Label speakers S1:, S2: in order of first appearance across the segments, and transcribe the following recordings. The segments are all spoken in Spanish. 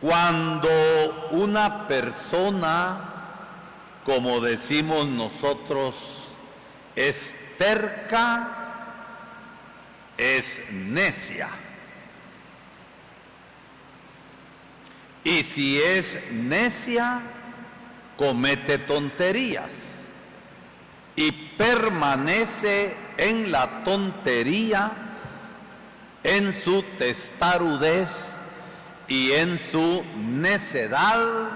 S1: Cuando una persona, como decimos nosotros, es terca, es necia. Y si es necia, comete tonterías y permanece en la tontería, en su testarudez y en su necedad,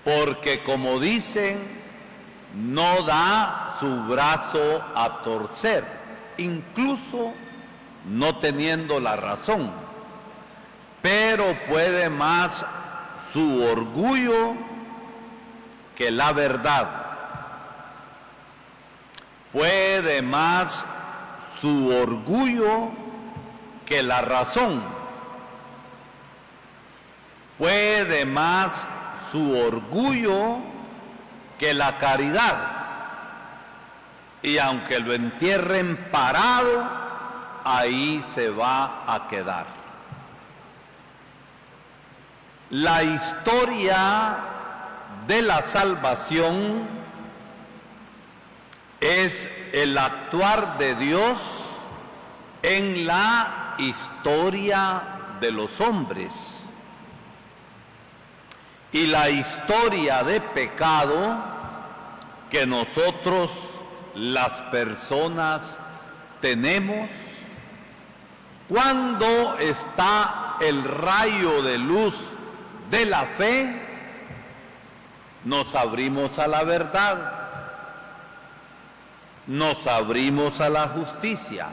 S1: porque como dicen, no da su brazo a torcer, incluso no teniendo la razón, pero puede más su orgullo que la verdad, puede más su orgullo que la razón, puede más su orgullo que la caridad, y aunque lo entierren parado, ahí se va a quedar. La historia de la salvación es el actuar de Dios en la historia de los hombres. Y la historia de pecado que nosotros, las personas, tenemos, cuando está el rayo de luz de la fe, nos abrimos a la verdad, nos abrimos a la justicia,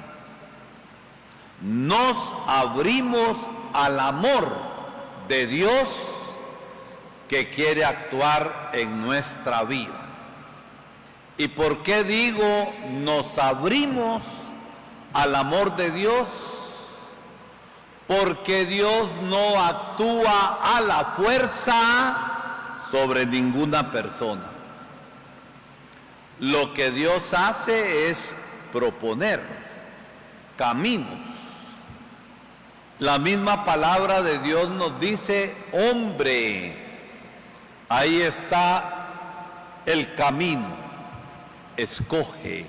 S1: nos abrimos al amor de Dios que quiere actuar en nuestra vida. ¿Y por qué digo nos abrimos al amor de Dios? Porque Dios no actúa a la fuerza sobre ninguna persona. Lo que Dios hace es proponer caminos. La misma palabra de Dios nos dice, hombre, ahí está el camino, escoge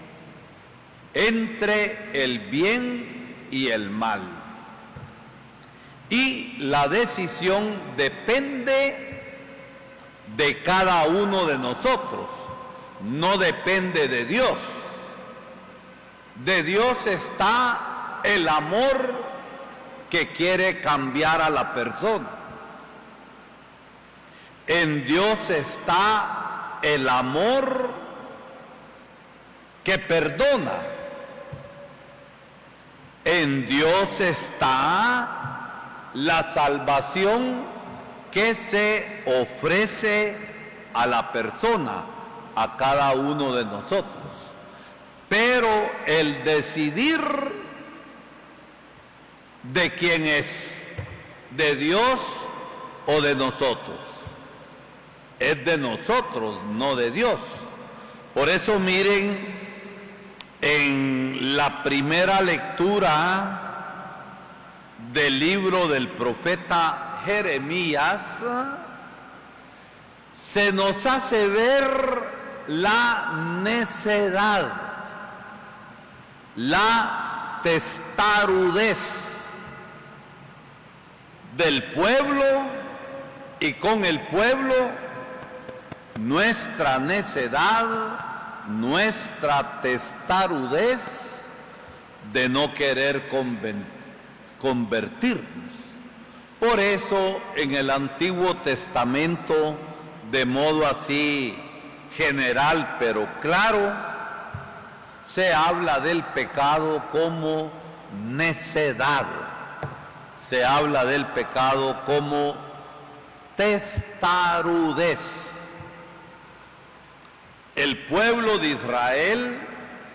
S1: entre el bien y el mal. Y la decisión depende de cada uno de nosotros, no depende de Dios. De Dios está el amor que quiere cambiar a la persona. En Dios está el amor que perdona. En Dios está la salvación que se ofrece a la persona, a cada uno de nosotros. Pero el decidir de quién es, de Dios o de nosotros, es de nosotros, no de Dios. Por eso miren, en la primera lectura del libro del profeta Jeremías, se nos hace ver la necedad, la testarudez del pueblo, y con el pueblo nuestra necedad, nuestra testarudez de no querer convertirnos. Por eso en el Antiguo Testamento, de modo así general pero claro, se habla del pecado como necedad, se habla del pecado como testarudez. El pueblo de Israel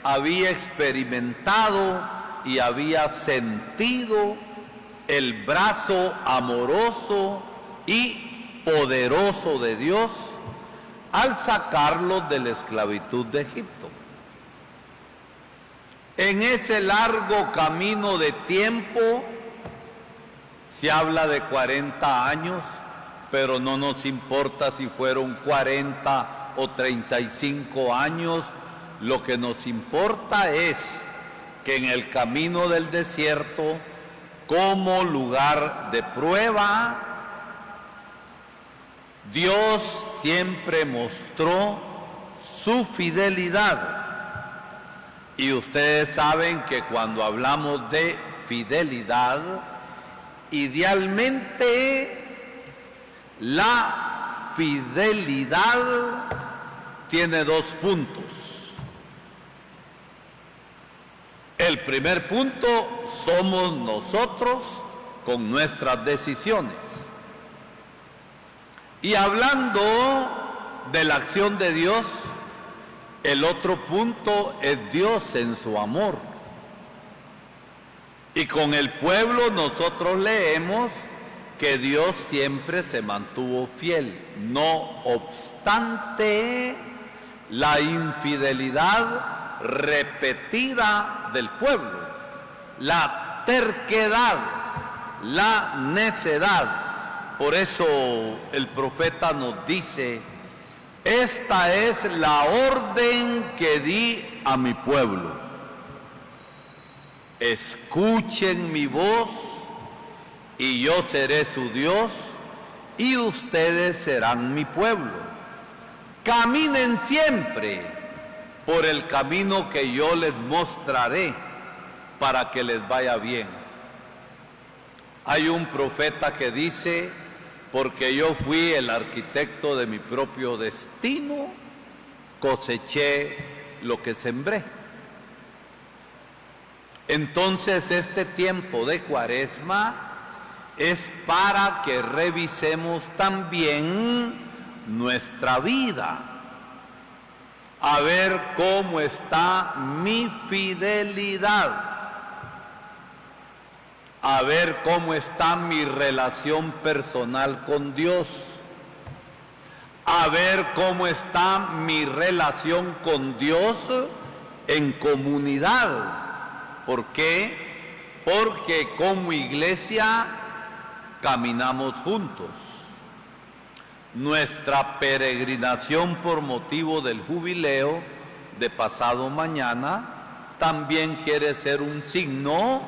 S1: había experimentado y había sentido el brazo amoroso y poderoso de Dios al sacarlos de la esclavitud de Egipto. En ese largo camino de tiempo Se habla de 40 años, pero no nos importa si fueron 40 o 35 años. Lo que nos importa es que en el camino del desierto, como lugar de prueba, Dios siempre mostró su fidelidad. Y ustedes saben que cuando hablamos de fidelidad, idealmente la fidelidad tiene dos puntos. El primer punto somos nosotros con nuestras decisiones. Y hablando de la acción de Dios, el otro punto es Dios en su amor. Y con el pueblo nosotros leemos que Dios siempre se mantuvo fiel, no obstante la infidelidad repetida del pueblo, la terquedad, la necedad. Por eso el profeta nos dice: esta es la orden que di a mi pueblo. Escuchen mi voz y yo seré su Dios y ustedes serán mi pueblo. Caminen siempre por el camino que yo les mostraré para que les vaya bien. Hay un profeta que dice: porque yo fui el arquitecto de mi propio destino, coseché lo que sembré. Entonces este tiempo de Cuaresma es para que revisemos también nuestra vida, a ver cómo está mi fidelidad, a ver cómo está mi relación personal con Dios, a ver cómo está mi relación con Dios en comunidad. ¿Por qué? Porque como iglesia caminamos juntos. Nuestra peregrinación por motivo del jubileo de pasado mañana también quiere ser un signo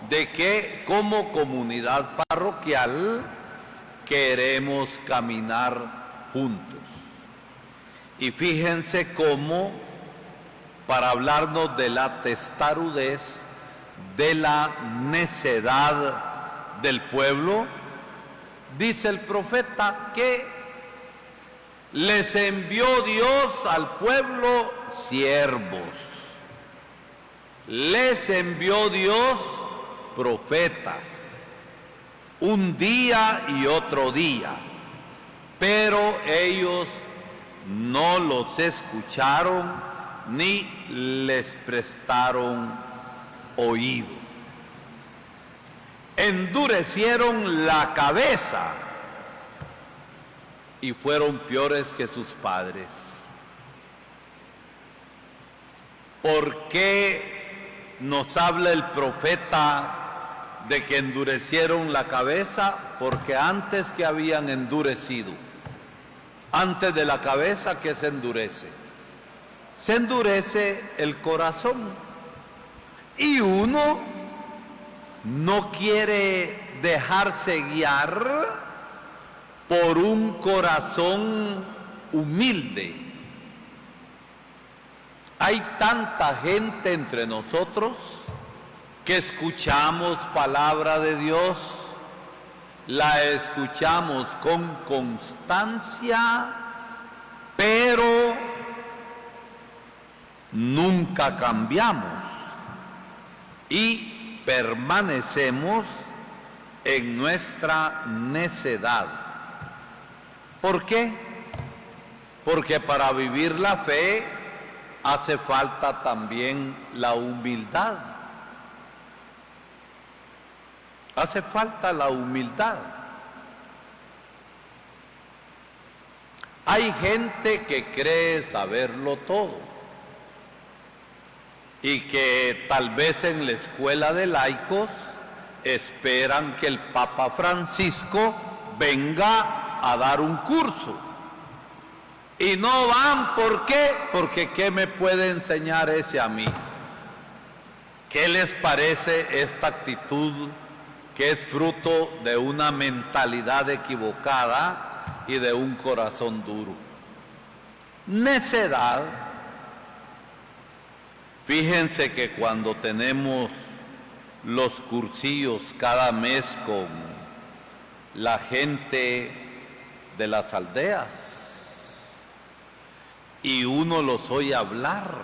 S1: de que como comunidad parroquial queremos caminar juntos. Y fíjense cómo, para hablarnos de la testarudez, de la necedad del pueblo, dice el profeta que les envió Dios al pueblo siervos, les envió Dios profetas, un día y otro día, pero ellos no los escucharon ni les prestaron oído. Endurecieron la cabeza y fueron peores que sus padres. ¿Por qué nos habla el profeta de que endurecieron la cabeza? Porque antes que habían endurecido, antes de la cabeza, ¿qué se endurece? Se endurece el corazón. Y uno no quiere dejarse guiar por un corazón humilde. Hay tanta gente entre nosotros que escuchamos palabra de Dios, la escuchamos con constancia, pero nunca cambiamos y permanecemos en nuestra necedad. ¿Por qué? Porque para vivir la fe hace falta también la humildad. Hace falta la humildad. Hay gente que cree saberlo todo y que tal vez en la escuela de laicos esperan que el Papa Francisco venga a dar un curso. Y no van, ¿por qué? Porque ¿qué me puede enseñar ese a mí? ¿Qué les parece esta actitud que es fruto de una mentalidad equivocada y de un corazón duro? Necedad. Fíjense que cuando tenemos los cursillos cada mes con la gente de las aldeas y uno los oye hablar,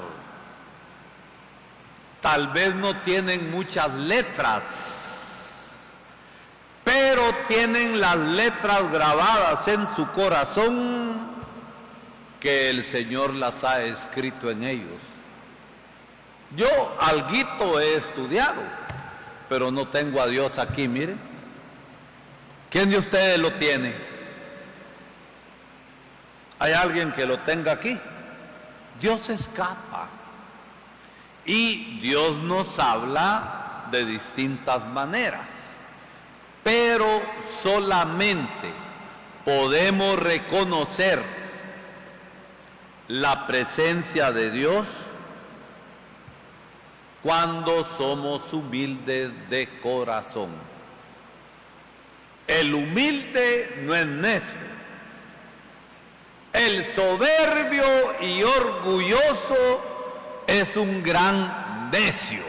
S1: tal vez no tienen muchas letras, pero tienen las letras grabadas en su corazón que el Señor las ha escrito en ellos. Yo alguito he estudiado, pero no tengo a Dios aquí, mire. ¿Quién de ustedes lo tiene? ¿Hay alguien que lo tenga aquí? Dios escapa. Y Dios nos habla de distintas maneras. Pero solamente podemos reconocer la presencia de Dios cuando somos humildes de corazón. El humilde no es necio. El soberbio y orgulloso es un gran necio.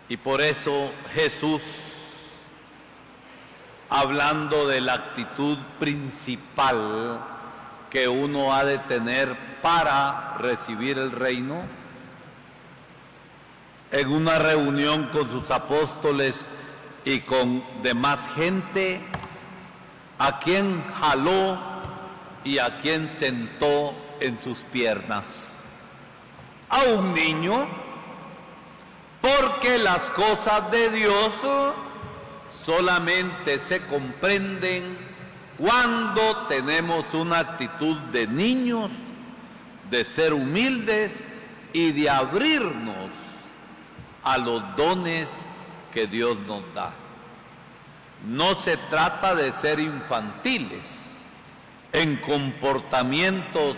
S1: Y por eso Jesús, hablando de la actitud principal que uno ha de tener para recibir el reino, en una reunión con sus apóstoles y con demás gente, a quien jaló y a quien sentó en sus piernas. A un niño, porque las cosas de Dios solamente se comprenden cuando tenemos una actitud de niños, de ser humildes y de abrirnos a los dones que Dios nos da. No se trata de ser infantiles en comportamientos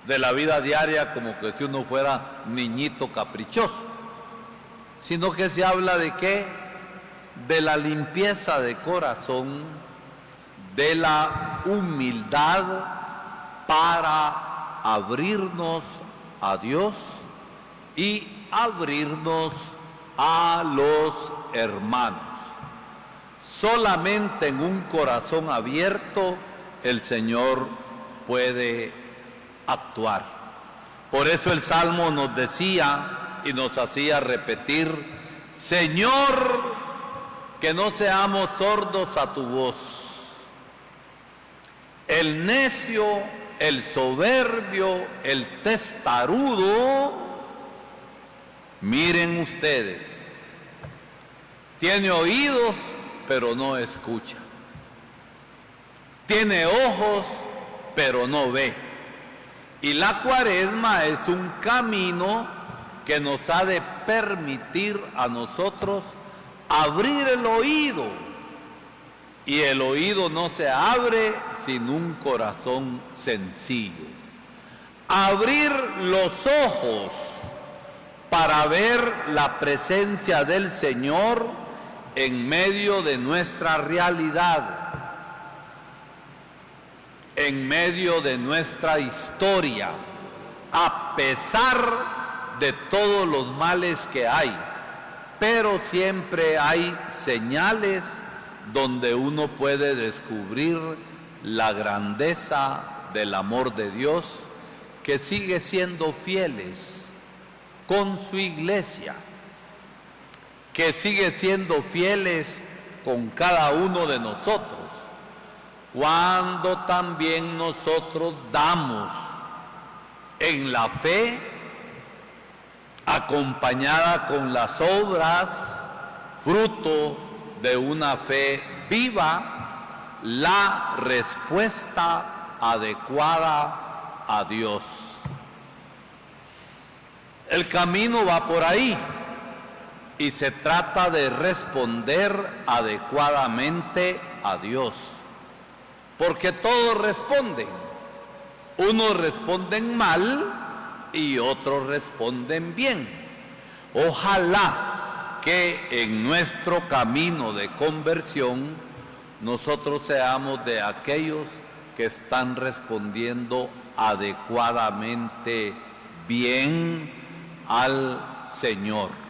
S1: de la vida diaria, como que si uno fuera niñito caprichoso, sino que se habla de ¿qué? De la limpieza de corazón, de la humildad para abrirnos a Dios y abrirnos a los hermanos. Solamente en un corazón abierto el Señor puede actuar. Por eso el Salmo nos decía y nos hacía repetir: Señor, que no seamos sordos a tu voz. El necio, el soberbio, el testarudo, miren ustedes, tiene oídos pero no escucha, tiene ojos pero no ve. Y la Cuaresma es un camino que nos ha de permitir a nosotros abrir el oído, y el oído no se abre sin un corazón sencillo. Abrir los ojos para ver la presencia del Señor en medio de nuestra realidad, en medio de nuestra historia, a pesar de todos los males que hay, pero siempre hay señales donde uno puede descubrir la grandeza del amor de Dios, que sigue siendo fieles con su iglesia, que sigue siendo fieles con cada uno de nosotros, cuando también nosotros damos en la fe, acompañada con las obras, fruto de una fe viva, la respuesta adecuada a Dios. El camino va por ahí. y se trata de responder adecuadamente a Dios. Porque todos responden. Unos responden mal y otros responden bien. Ojalá que en nuestro camino de conversión nosotros seamos de aquellos que están respondiendo adecuadamente bien al Señor.